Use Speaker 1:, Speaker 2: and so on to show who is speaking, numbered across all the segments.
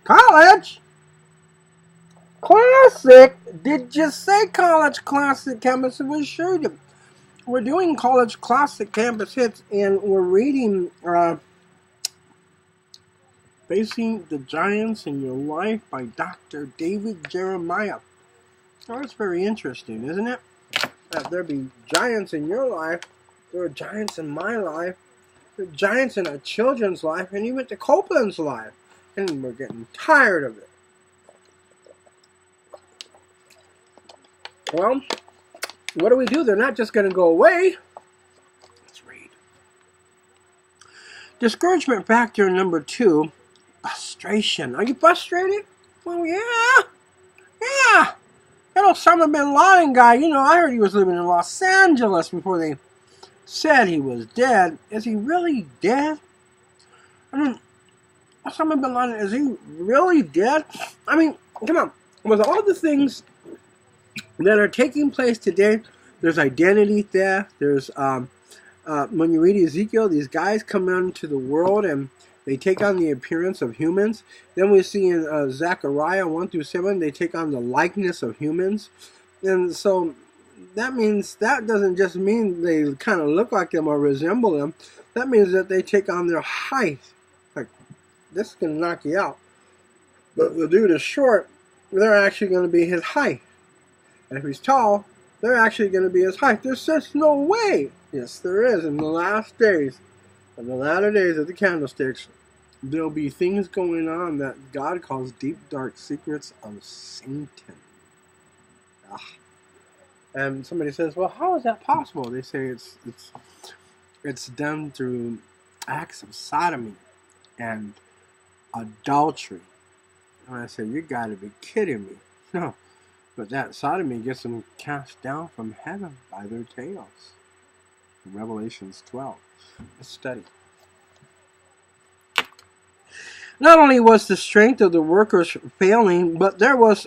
Speaker 1: College? Classic? Did you say college classic campus? We sure did. We're doing college classic campus hits, and we're reading Facing the Giants in Your Life by Dr. David Jeremiah. Oh, that's very interesting, isn't it? That there be giants in your life, there are giants in my life, there are giants in our children's life, and even to Copeland's life. And we're getting tired of it. Well, what do? They're not just going to go away. Let's read. Discouragement factor number 2, frustration. Are you frustrated? Well, yeah. That Osama bin Laden guy, I heard he was living in Los Angeles before they said he was dead. Is he really dead? I mean, Osama bin Laden, is he really dead? I mean, come on. With all the things that are taking place today, there's identity theft. There's, when you read Ezekiel, these guys come into the world and they take on the appearance of humans. Then we see in Zechariah 1-7, they take on the likeness of humans. And so that means, that doesn't just mean they kind of look like them or resemble them. That means that they take on their height. Like, this can knock you out. But the dude is short, they're actually going to be his height. And if he's tall, they're actually going to be his height. There's just no way. Yes, there is. In the last days, in the latter days of the candlesticks, there'll be things going on that God calls deep, dark secrets of Satan. And somebody says, well, how is that possible? They say it's done through acts of sodomy and adultery. And I say, you got to be kidding me. No, but that sodomy gets them cast down from heaven by their tails. Revelations 12. Let's study. Not only was the strength of the workers failing, but there was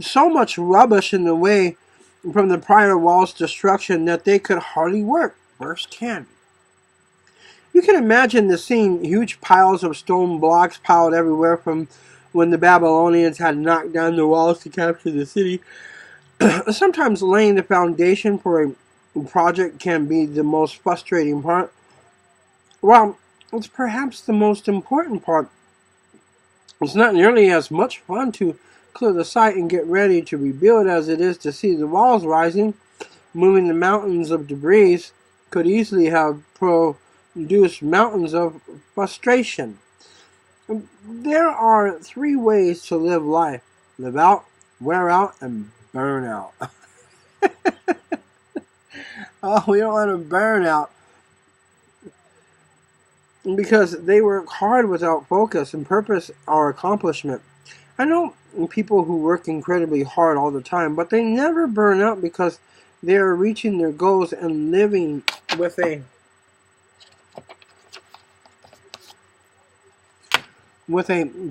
Speaker 1: so much rubbish in the way from the prior wall's destruction that they could hardly work. Verse 10. You can imagine the scene, huge piles of stone blocks piled everywhere from when the Babylonians had knocked down the walls to capture the city. Sometimes laying the foundation for a project can be the most frustrating part. Well, it's perhaps the most important part. It's not nearly as much fun to clear the site and get ready to rebuild as it is to see the walls rising. Moving the mountains of debris could easily have produced mountains of frustration. There are 3 ways to live life: live out, wear out, and burn out. Oh, we don't want to burn out, because they work hard without focus and purpose or accomplishment. I know people who work incredibly hard all the time, but they never burn out because they are reaching their goals and living with a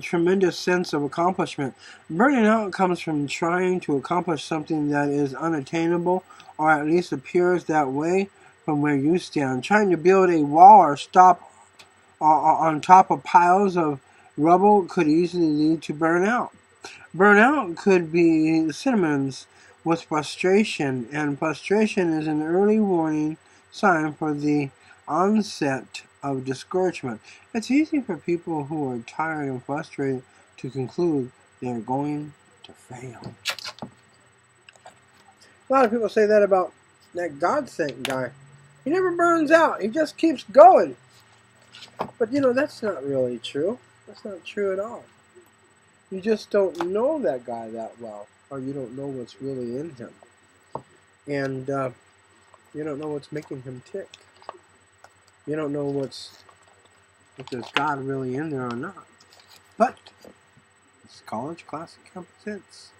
Speaker 1: tremendous sense of accomplishment. Burning out comes from trying to accomplish something that is unattainable, or at least appears that way from where you stand. Trying to build a wall or stop on top of piles of rubble could easily lead to burnout. Burnout could be synonymous with frustration, and frustration is an early warning sign for the onset of discouragement. It's easy for people who are tired and frustrated to conclude they are going to fail. A lot of people say that about that God-sent guy. He never burns out. He just keeps going. But that's not really true. That's not true at all. You just don't know that guy that well, or you don't know what's really in him. And you don't know what's making him tick. You don't know if there's God really in there or not. But it's College Classic Campus Hits.